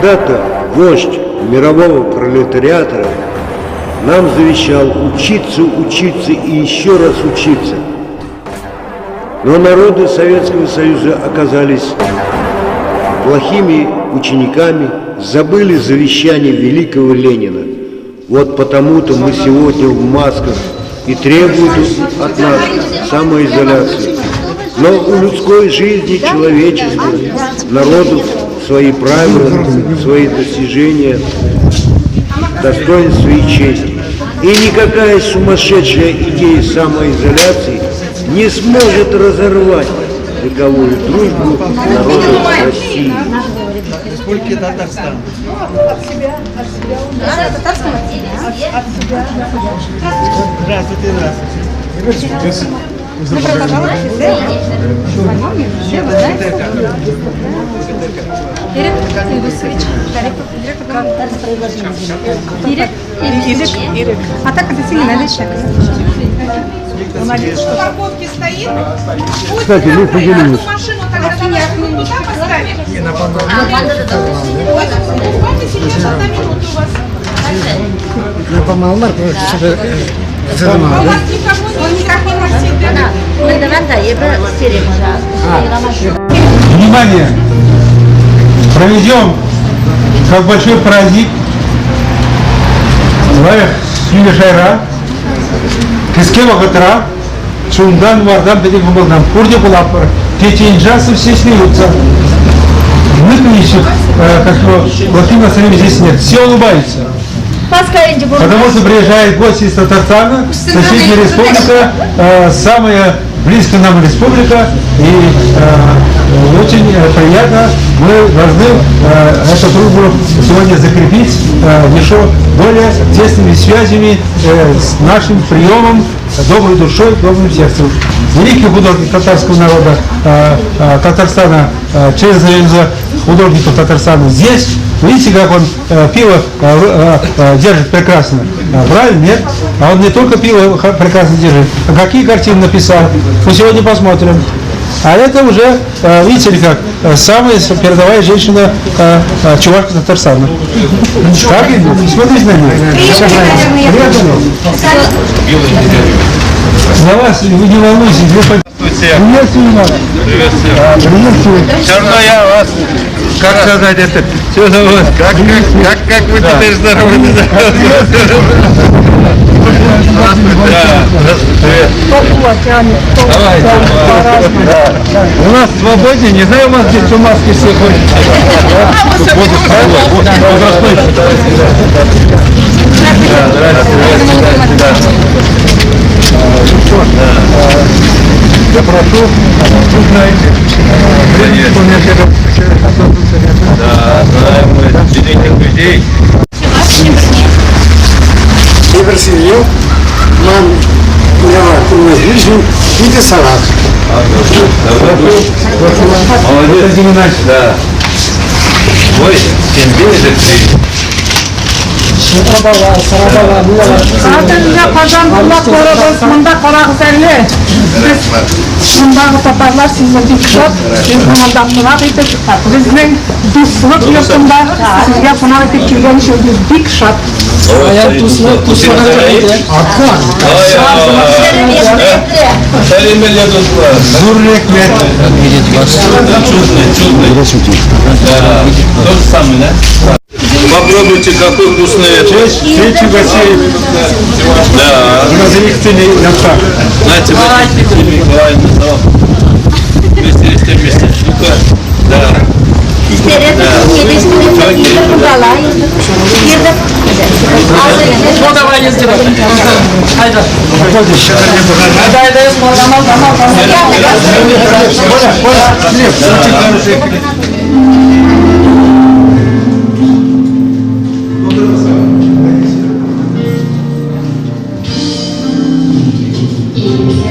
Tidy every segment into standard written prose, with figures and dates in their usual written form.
Когда-то вождь мирового пролетариата нам завещал учиться, учиться и еще раз учиться. Но народы Советского Союза оказались плохими учениками, забыли завещание великого Ленина. Вот потому-то мы сегодня в масках и требуют от нас самоизоляции. Но у людской жизни, человечества, народов свои правила, свои достижения, достоинства и честь. И никакая сумасшедшая идея самоизоляции не сможет разорвать вековую дружбу народов России. Республики Татарстан. От себя. Татарском отделе. От себя. Здравствуйте, здравствуйте. Добро пожаловать. Ирек. А так это сильно наличие. В парковке стоит. Кстати, мы поделились. Машину тогда давайте мы туда поставим. Буквально сейчас одна минута у вас. Yapamazlar çünkü А у вас никого никак не просит, да? Внимание! Проведем как большой праздник Лайх Юли Шайра, Кискева Гатра, Шундан Вардан Петикумбалдан, Курди Булапар, Теченджасы все смеются. Выключив, как его, Владимир Васильевич здесь нет, все улыбаются. Потому что приезжает гости из Татарстана, соседняя республика, самая близкая нам республика, и очень приятно, мы должны эту дружбу сегодня закрепить еще более тесными связями с нашим приемом, доброй душой, добрым сердцем. Великий художник татарского народа Татарстана, через художников Татарстана здесь. Видите, как он пиво держит прекрасно? Правильно, нет? А он не только пиво прекрасно держит, а какие картины написал. Мы сегодня посмотрим. А это уже, видите ли как, самая передовая женщина чувашка Татарстана. Как идет? Смотрите на нее. За вас, вы не волнуйтесь, вы приветствую вас. Приветствую. Все равно я вас, как сказать это, все зовут, как вы теперь здоровы? Давайте. У нас свободнее, не знаю, у вас здесь у маски все ходят. Возрастной. Я прошу, вы знаете, Да, знаем мы великих людей. bir seviyor. Man kurmaz bir şey bir de salat. Молодец. Да. Ой, тем Артында қазан бұлақ қорабыз, мұнда қорағызәлі. Мұндағы татарлар сіздерді күшіп, мұнда қонақ етіп, біздің дұсылық йұртында сізге қонақ етіп келген шөлді бик шат. То же самое, да? Попробуйте, какой вкусный это. Встречи в России. Да. Грузовик цели Яцак. Знаете, вы Николаевна, вместе. Ну-ка. Да. Ну давай, не сделай. Айда. Thank you.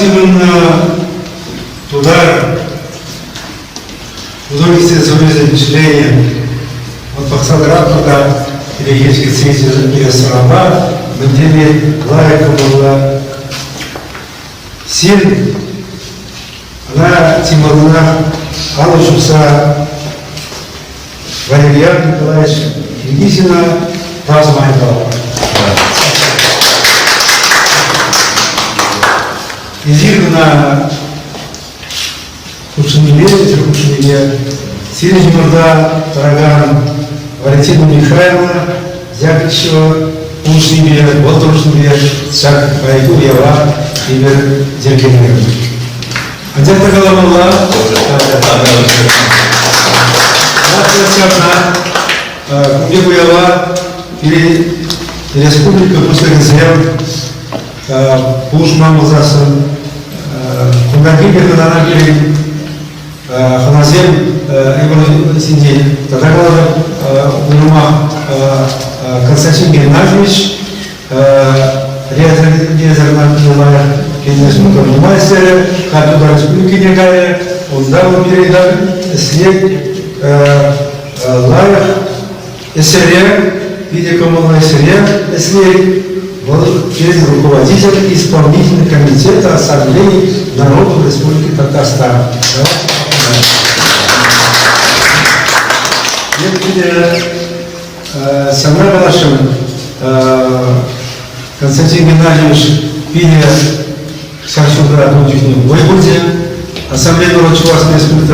именно туда удовольствие свои замышления. Вот Мақсат туда переехали среди ресторана, где лайка была сильная. Она Тимуруна Алушуса Валерьян Николаевич Киргизина Тазмайдал. Изирна Кушиниле, Сирич Мурда, Тараган, Валентина Михайловна, Зякичева, Ушнибе, Болтрушнибе, Сак Пайгу, Ява, Ибер Дергенер. Адзята Галамалла, Кубегуява, или Республика Пустогазем, Пушма Музасан, Кунгакиби Хананагили, Ханазем, Ибн Синди, Татагала, Улума, Константин Геннадьевич, Резерна Пилая, Кенесмутор Мастер, Катуда Республики Негая, он дал передал след Лаях, СРЕ, Видикомолна СРЕ, след через руководитель исполнительного комитета Ассамблеи народов Республики Татарстан. Самар Балашин, Константин Геннадьевич, Пиля Шаршугара Дудчихный Войводе, Ассамблея народов Чувашской Республики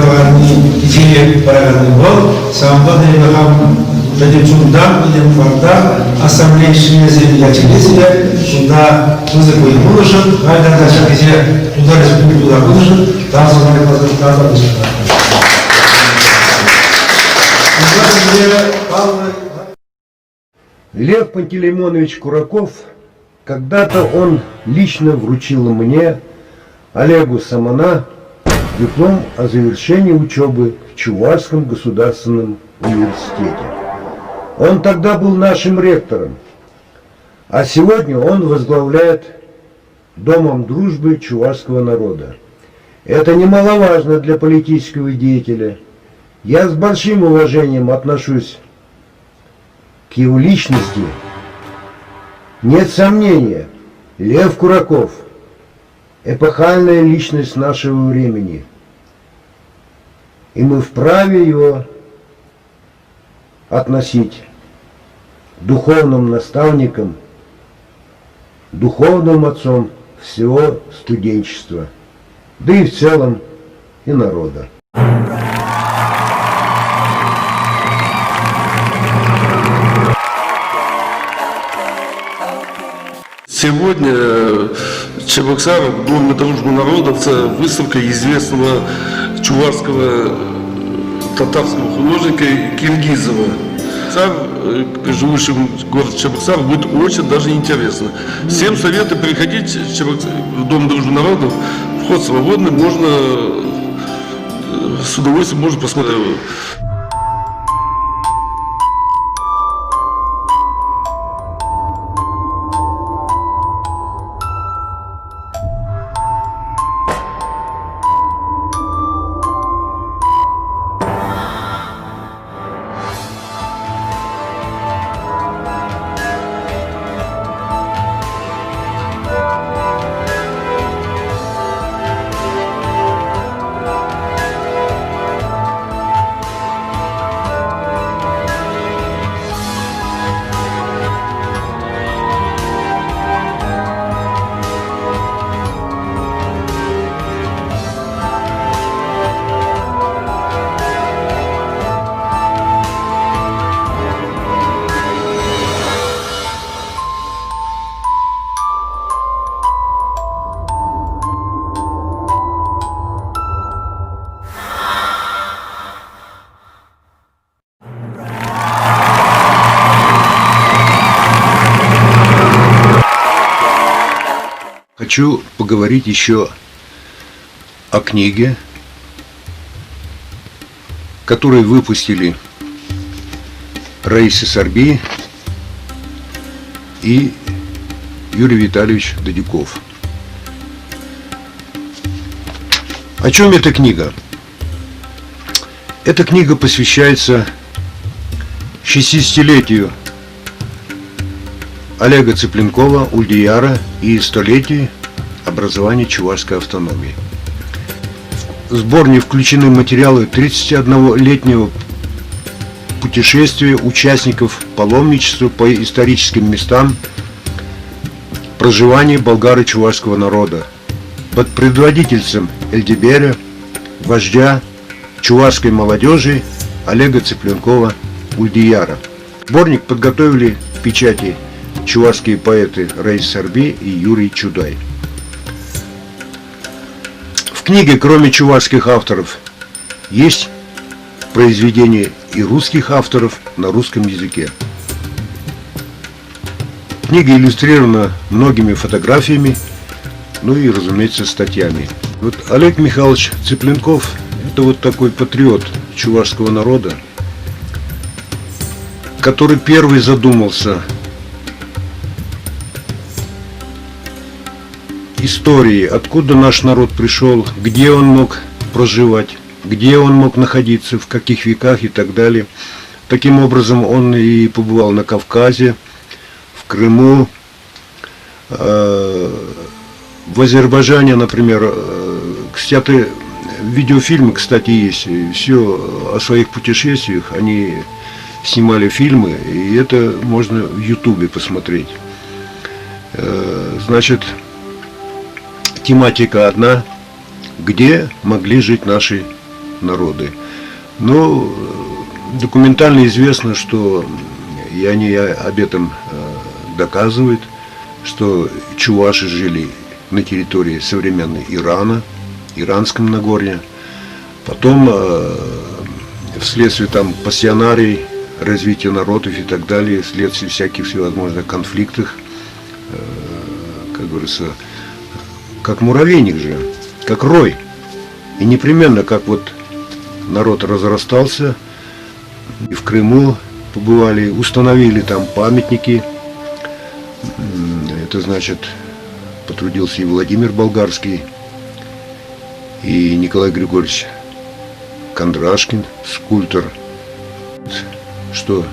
идея парагонный год, Самбадный Вахам, Дадим Чундам, Дадим Фарда, Ассамблея Шинезем Ячелезия, Чунда Музыку и Мулышин, Гайдан Дашакизе, Туда Республику Туда Мулышин, там Замарик Лазарката Мулышин. Лев Пантелеймонович Кураков, когда-то он лично вручил мне, Олегу Самана, диплом о завершении учебы в Чувашском государственном университете. Он тогда был нашим ректором, а сегодня он возглавляет Домом дружбы чувашского народа. Это немаловажно для политического деятеля. Я с большим уважением отношусь к его личности. Нет сомнения, Лев Кураков – эпохальная личность нашего времени. И мы вправе его относить духовным наставником, духовным отцом всего студенчества, да и в целом и народа. Сегодня Чебоксар, в Доме дружбы народов, выставка известного чувашского татарского художника Киргизова. Живущий в городе Чебоксар будет очень даже интересно. Всем советую приходить в Дом дружбы народов. Вход свободный, можно с удовольствием можно посмотреть. Хочу поговорить еще о книге, которую выпустили Раиса Сарби и Юрий Витальевич Дадюков. О чем эта книга? Эта книга посвящается 60-летию Олега Цыпленкова, Ульдияра и 100-летию образования чувашской автономии. В сборник включены материалы 31-летнего путешествия участников паломничества по историческим местам проживания болгаро-чувашского народа под предводительством Эльдеберя, вождя чувашской молодежи Олега Цыпленкова Ульдияра. Сборник подготовили к печати чувашские поэты Раис Сарби и Юрий Чудай. В книге, кроме чувашских авторов, есть произведения и русских авторов на русском языке. Книга иллюстрирована многими фотографиями, ну и, разумеется, статьями. Вот Олег Михайлович Цыпленков – это вот такой патриот чувашского народа, который первый задумался истории, откуда наш народ пришел, где он мог проживать, где он мог находиться, в каких веках и так далее. Таким образом, он и побывал на Кавказе, в Крыму, в Азербайджане, например. Кстати, видеофильмы, кстати, есть. Все о своих путешествиях. Они снимали фильмы, и это можно в Ютубе посмотреть. Значит, тематика одна, где могли жить наши народы. Но документально известно, что, и они об этом доказывают, что чуваши жили на территории современной Ирана, Иранском Нагорье. Потом, вследствие там пассионарий, развития народов и так далее, вследствие всяких всевозможных конфликтов, как говорится, как муравейник же, как рой. И непременно, как вот народ разрастался, и в Крыму побывали, установили там памятники. Это значит, потрудился и Владимир Болгарский, и Николай Григорьевич Кондрашкин, скульптор, что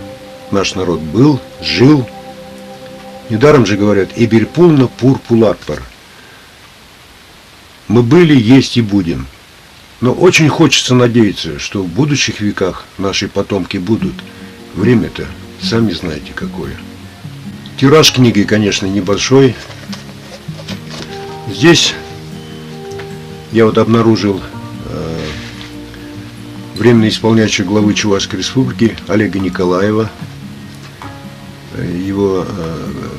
наш народ был, жил. Недаром же говорят «Эбирпулна пур пулатпар». Мы были, есть и будем. Но очень хочется надеяться, что в будущих веках наши потомки будут. Время-то, сами знаете, какое. Тираж книги, конечно, небольшой. Здесь я вот обнаружил временно исполняющего главы Чувашской Республики Олега Николаева. Его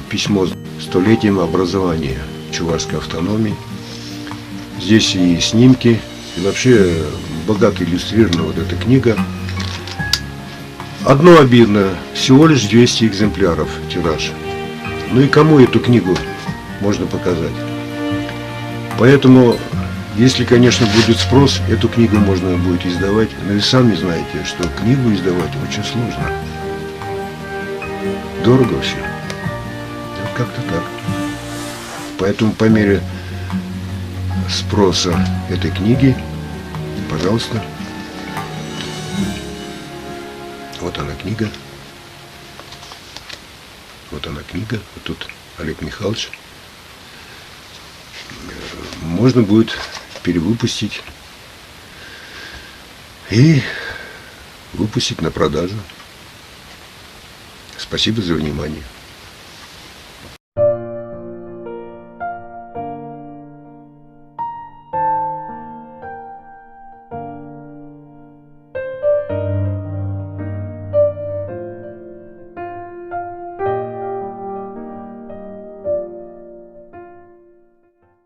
письмо с 100-летием образования чувашской автономии. Здесь и снимки, и вообще богато иллюстрирована вот эта книга. Одно обидно, всего лишь 200 экземпляров тираж. Ну и кому эту книгу можно показать? Поэтому, если, конечно, будет спрос, эту книгу можно будет издавать. Но вы сами знаете, что книгу издавать очень сложно. Дорого все. Вот как-то так. Поэтому по мере спроса этой книги, пожалуйста. Вот она книга. Вот она книга. Вот тут Олег Михайлович. Можно будет перевыпустить и выпустить на продажу. Спасибо за внимание.